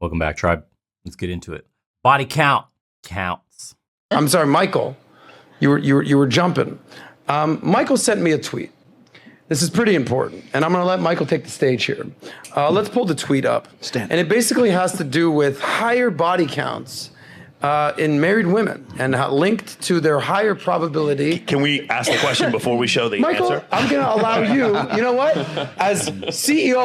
Welcome back, Tribe. Let's get into it. Body count counts. I'm sorry, Michael. You were jumping. Michael sent me a tweet. This is pretty important, and I'm going to let Michael take the stage here. Let's pull the tweet up. And it basically has to do with higher body counts in married women and linked to their higher probability. Can we ask the question before we show the Michael, answer? I'm going to allow you. You know what? As CEO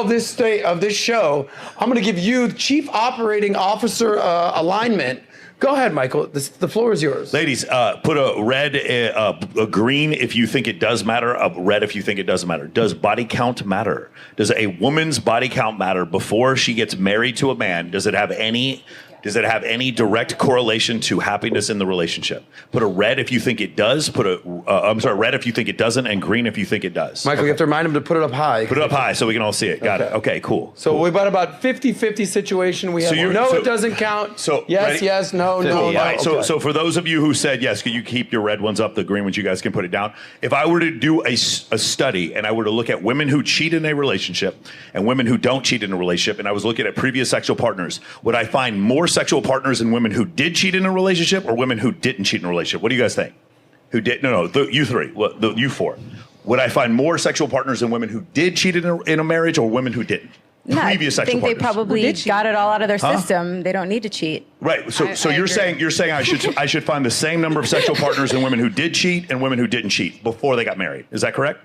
of this show, I'm going to give you Chief Operating Officer alignment. Go ahead, Michael. The floor is yours. Ladies, put a red, a green if you think it does matter, a red if you think it doesn't matter. Does body count matter? Does a woman's body count matter before she gets married to a man? Does it have any direct correlation to happiness in the relationship? Put a red if you think it does. Red if you think it doesn't, and green if you think it does. Michael, you have to remind him to put it up high. Put it up high so we can all see it. Got it. Okay, cool. So cool. we've got about 50-50 situation. We have it doesn't count. So yes, ready? yes, no, no. All right, okay. so for those of you who said yes, can you keep your red ones up? The green ones, you guys can put it down. If I were to do a study and I were to look at women who cheat in a relationship and women who don't cheat in a relationship, and I was looking at previous sexual partners, would I find more sexual partners in women who did cheat in a relationship or women who didn't cheat in a relationship? What do you guys think? Who did? You three. You four. Would I find more sexual partners in women who did cheat in a marriage or women who didn't? No, Previous sexual partners. I think they probably got it all out of their system. They don't need to cheat. Right. So you're saying I should find the same number of sexual partners in women who did cheat and women who didn't cheat before they got married. Is that correct?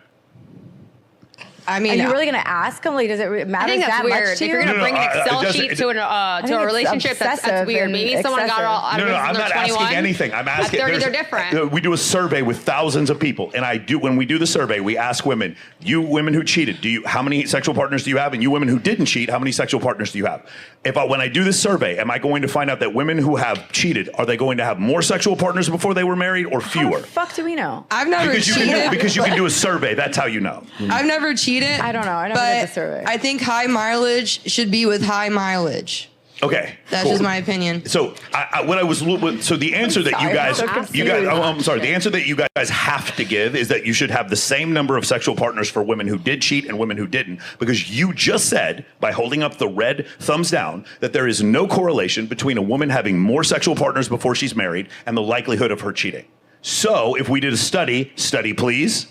I mean, are you really going to ask them? Like, does it matter? I think that's that weird. much to if you? you're going to bring an Excel sheet to a relationship, that's weird. Maybe someone got all out of it I'm when they're not 21. asking anything. I'm asking. At 30, they're different. We do a survey with thousands of people, and when we do the survey, we ask women, you women who cheated, how many sexual partners do you have? And you women who didn't cheat, how many sexual partners do you have? When I do this survey, am I going to find out that women who have cheated, are they going to have more sexual partners before they were married or fewer? How the fuck do we know? I've never cheated. Because you can do a survey. That's how you know. I've never cheated. I don't know. I never did the survey. I think high mileage should be with high mileage. Okay, that's cool. just my opinion. So the answer that the answer that you guys have to give is that you should have the same number of sexual partners for women who did cheat and women who didn't, because you just said, by holding up the red thumbs down, that there is no correlation between a woman having more sexual partners before she's married and the likelihood of her cheating. So if we did a study please.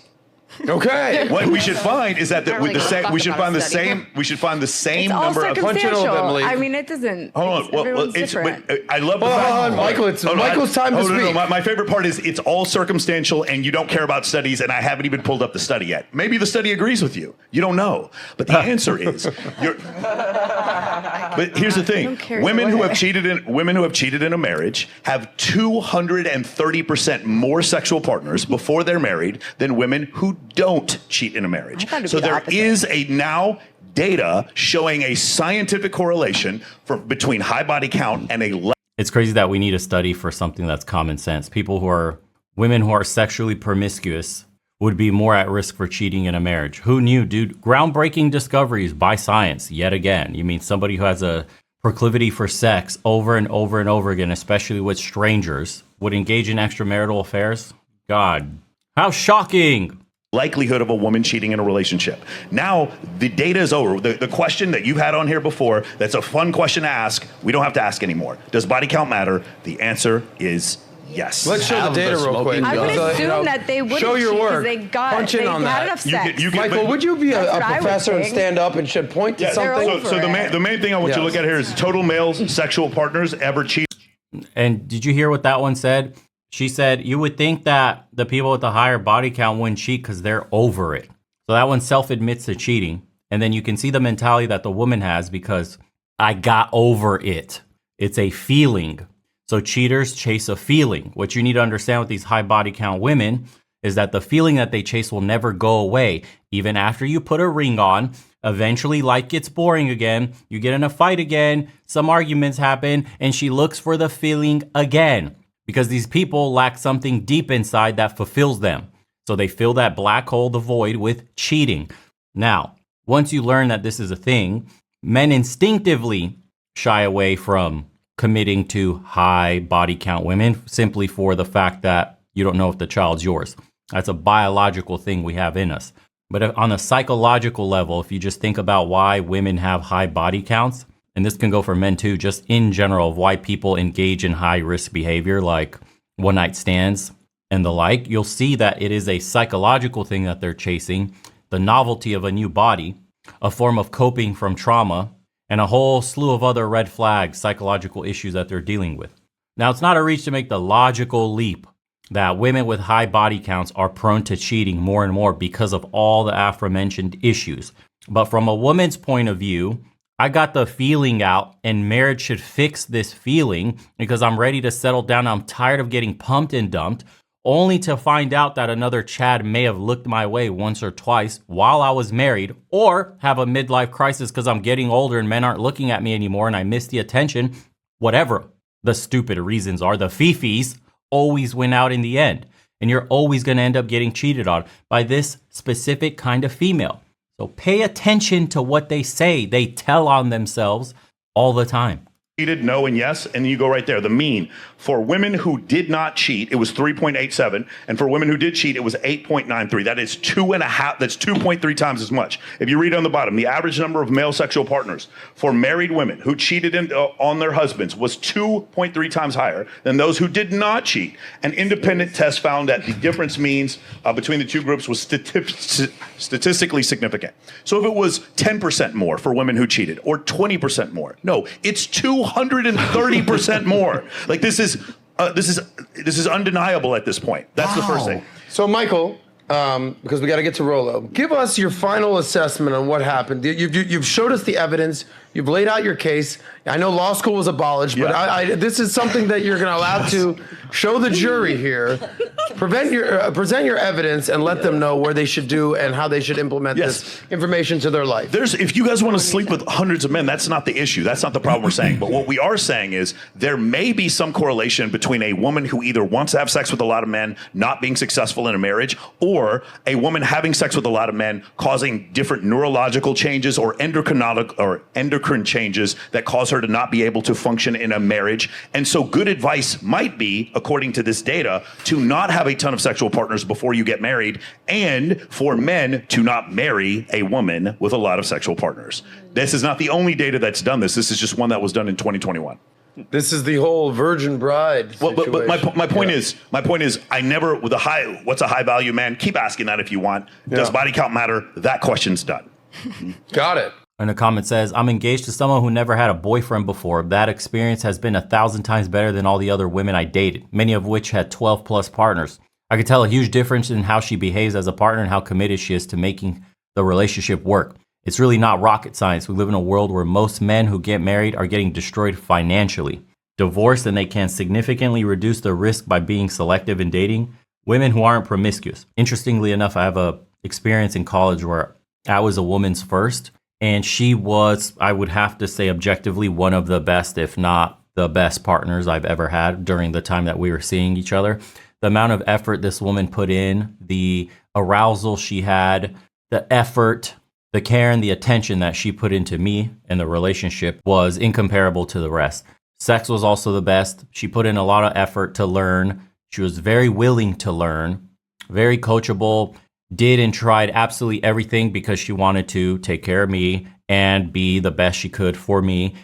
Okay. What we should find is that we should find the same it's number all of circumstantial. I mean, it doesn't. Hold on. Well, different. I love the fact. Hold on, Michael. It's Michael's time to speak. My favorite part is it's all circumstantial, and you don't care about studies, and I haven't even pulled up the study yet. Maybe the study agrees with you. You don't know. But the answer is, but here's the thing: women who have cheated in a marriage have 230% more sexual partners before they're married than women who don't cheat in a marriage. So there is data showing a scientific correlation between high body count and a. It's crazy that we need a study for something that's common sense. Women who are sexually promiscuous would be more at risk for cheating in a marriage. Who knew, dude? Groundbreaking discoveries by science yet again. You mean somebody who has a proclivity for sex over and over and over again, especially with strangers, would engage in extramarital affairs? God, how shocking. Likelihood of a woman cheating in a relationship. Now, the data is over. The question that you've had on here before, that's a fun question to ask, we don't have to ask anymore. Does body count matter? The answer is yes. Let's show the data real quick. I would assume that they wouldn't show your work. They Punch in on had that. enough sex. Michael, would you be a professor and stand up and should point to something? So the main thing I want you to look at here is total males sexual partners ever cheat. And did you hear what that one said? She said, you would think that the people with the higher body count wouldn't cheat because they're over it. So that one self-admits to cheating. And then you can see the mentality that the woman has because I got over it. It's a feeling. So cheaters chase a feeling. What you need to understand with these high body count women is that the feeling that they chase will never go away. Even after you put a ring on, eventually life gets boring again. You get in a fight again. Some arguments happen and she looks for the feeling again. Because these people lack something deep inside that fulfills them. So they fill that black hole, the void, with cheating. Now, once you learn that this is a thing, men instinctively shy away from committing to high body count women simply for the fact that you don't know if the child's yours. That's a biological thing we have in us. But on a psychological level, if you just think about why women have high body counts, and this can go for men too, just in general, of why people engage in high risk behavior like one night stands and the like, you'll see that it is a psychological thing that they're chasing, the novelty of a new body, a form of coping from trauma, and a whole slew of other red flags, psychological issues that they're dealing with. Now, it's not a reach to make the logical leap that women with high body counts are prone to cheating more and more because of all the aforementioned issues. But from a woman's point of view, I got the feeling out, and marriage should fix this feeling because I'm ready to settle down. I'm tired of getting pumped and dumped, only to find out that another Chad may have looked my way once or twice while I was married, or have a midlife crisis because I'm getting older and men aren't looking at me anymore and I miss the attention. Whatever the stupid reasons are, the fifis always win out in the end. And you're always going to end up getting cheated on by this specific kind of female. So pay attention to what they say. They tell on themselves all the time. Cheated, no and yes, and you go right there. The mean for women who did not cheat, it was 3.87, and for women who did cheat, it was 8.93. That is 2.5. That's 2.3 times as much. If you read on the bottom, the average number of male sexual partners for married women who cheated on their husbands was 2.3 times higher than those who did not cheat. An independent test found that the difference means between the two groups was statistically significant. So if it was 10% more for women who cheated, or 20% more, no, it's 230% more. Like this is undeniable at this point. That's the first thing. So Michael, because we got to get to Rolo, give us your final assessment on what happened. You've showed us the evidence. You've laid out your case. I know law school was abolished, but this is something that you're going to allow to show the jury here. Present your evidence and let them know where they should do and how they should implement this information to their life. If you guys want to sleep with hundreds of men, that's not the issue. That's not the problem we're saying. But what we are saying is there may be some correlation between a woman who either wants to have sex with a lot of men, not being successful in a marriage, or a woman having sex with a lot of men causing different neurological changes or endocrine changes that cause her to not be able to function in a marriage. And so good advice might be, according to this data, to not have a ton of sexual partners before you get married, and for men to not marry a woman with a lot of sexual partners. This is not the only data that's done this. This is just one that was done in 2021. This is the whole virgin bride situation. Well, but my point is, I never, with what's a high value man? Keep asking that if you want. Does body count matter? That question's done. Got it. And a comment says, I'm engaged to someone who never had a boyfriend before. That experience has been 1,000 times better than all the other women I dated, many of which had 12 plus partners. I could tell a huge difference in how she behaves as a partner and how committed she is to making the relationship work. It's really not rocket science. We live in a world where most men who get married are getting destroyed financially. Divorced, and they can significantly reduce the risk by being selective in dating women who aren't promiscuous. Interestingly enough, I have a experience in college where I was a woman's first. And she was, I would have to say objectively, one of the best, if not the best partners I've ever had during the time that we were seeing each other. The amount of effort this woman put in, the arousal she had, the effort, the care and the attention that she put into me and the relationship was incomparable to the rest. Sex was also the best. She put in a lot of effort to learn. She was very willing to learn, very coachable, did and tried absolutely everything because she wanted to take care of me and be the best she could for me.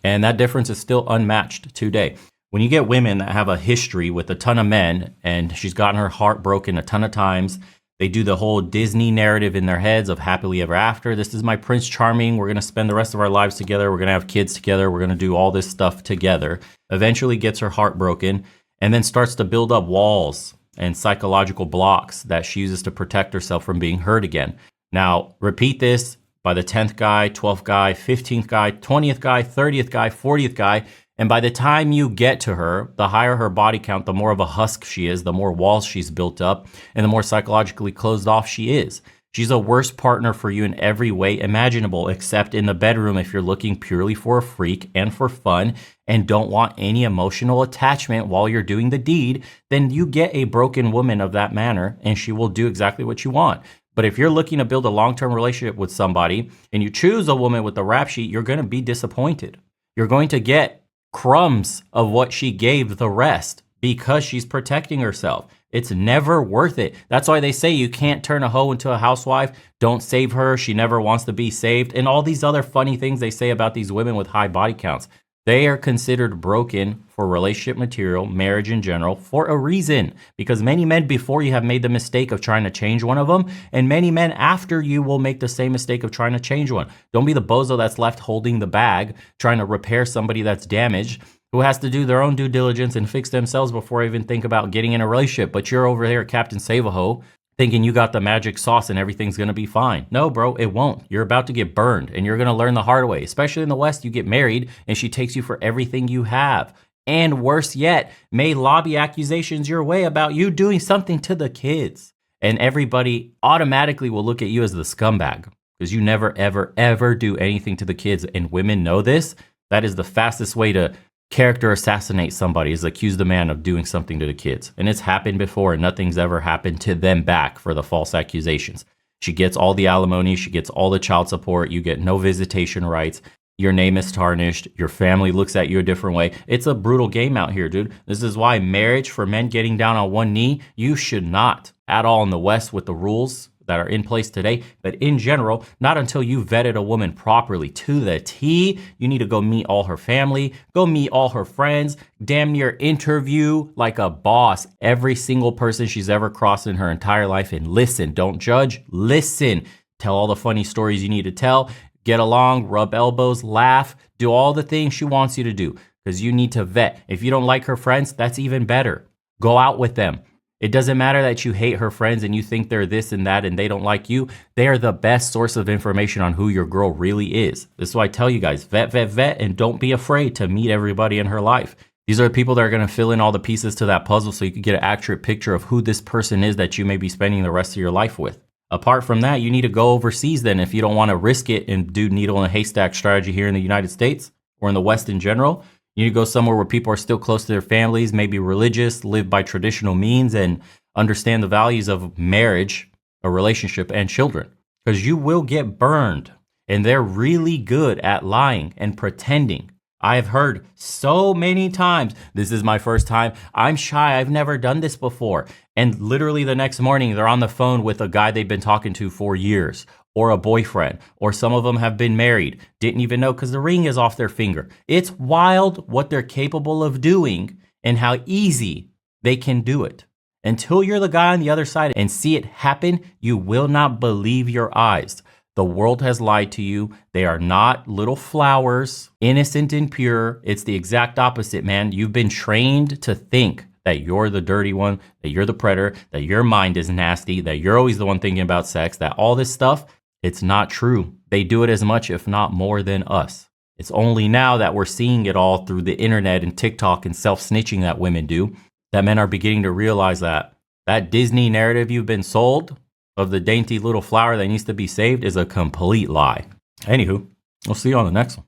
And that difference is still unmatched today. When you get women that have a history with a ton of men and she's gotten her heart broken a ton of times, they do the whole Disney narrative in their heads of happily ever after. This is my Prince Charming. We're going to spend the rest of our lives together. We're going to have kids together. We're going to do all this stuff together. Eventually gets her heart broken and then starts to build up walls and psychological blocks that she uses to protect herself from being hurt again. Now, repeat this by the 10th guy, 12th guy, 15th guy, 20th guy, 30th guy, 40th guy. And by the time you get to her, the higher her body count, the more of a husk she is, the more walls she's built up, and the more psychologically closed off she is. She's a worse partner for you in every way imaginable, except in the bedroom if you're looking purely for a freak and for fun and don't want any emotional attachment while you're doing the deed, then you get a broken woman of that manner and she will do exactly what you want. But if you're looking to build a long-term relationship with somebody and you choose a woman with a rap sheet, you're going to be disappointed. You're going to get crumbs of what she gave the rest. because she's protecting herself. It's never worth it. That's why they say you can't turn a hoe into a housewife. Don't save her. She never wants to be saved. And all these other funny things they say about these women with high body counts. They are considered broken for relationship material, marriage in general, for a reason. Because many men before you have made the mistake of trying to change one of them, and many men after you will make the same mistake of trying to change one. Don't be the bozo that's left holding the bag, trying to repair somebody that's damaged, who has to do their own due diligence and fix themselves before I even think about getting in a relationship. But you're over there, Captain Save-A-Ho, thinking you got the magic sauce and everything's going to be fine. No, bro, it won't. You're about to get burned, and you're going to learn the hard way. Especially in the West, you get married, and she takes you for everything you have. And worse yet, may lobby accusations your way about you doing something to the kids. And everybody automatically will look at you as the scumbag because you never, ever, ever do anything to the kids. And women know this. That is the fastest way to character assassinate somebody, is accuse the man of doing something to the kids. And it's happened before, and nothing's ever happened to them back for the false accusations. She gets all the alimony, she gets all the child support, you get no visitation rights, your name is tarnished, your family looks at you a different way. It's a brutal game out here, dude. This is why marriage, for men getting down on one knee, you should not at all in the West with the rules that are in place today, but in general, not until you vetted a woman properly to the T. You need to go meet all her family, go meet all her friends, damn near interview like a boss every single person she's ever crossed in her entire life, and listen. Don't judge, listen. Tell all the funny stories you need to tell, get along, rub elbows, laugh, do all the things she wants you to do, because you need to vet. If you don't like her friends, that's even better. Go out with them. It doesn't matter that you hate her friends and you think they're this and that and they don't like you. They are the best source of information on who your girl really is. This is why I tell you guys, vet, and don't be afraid to meet everybody in her life. These are the people that are going to fill in all the pieces to that puzzle so you can get an accurate picture of who this person is that you may be spending the rest of your life with. Apart from that, you need to go overseas then if you don't want to risk it and do needle in a haystack strategy here in the United States or in the West in general. You need to go somewhere where people are still close to their families, maybe religious, live by traditional means, and understand the values of marriage, a relationship, and children. Because you will get burned, and they're really good at lying and pretending. I've heard so many times, this is my first time, I'm shy, I've never done this before. And literally the next morning, they're on the phone with a guy they've been talking to for years, or a boyfriend, or some of them have been married, didn't even know because the ring is off their finger. It's wild what they're capable of doing and how easy they can do it. Until you're the guy on the other side and see it happen, you will not believe your eyes. The world has lied to you. They are not little flowers, innocent and pure. It's the exact opposite, man. You've been trained to think that you're the dirty one, that you're the predator, that your mind is nasty, that you're always the one thinking about sex, that all this stuff, it's not true. They do it as much, if not more than us. It's only now that we're seeing it all through the internet and TikTok and self-snitching that women do, that men are beginning to realize that that Disney narrative you've been sold of the dainty little flower that needs to be saved is a complete lie. Anywho, we'll see you on the next one.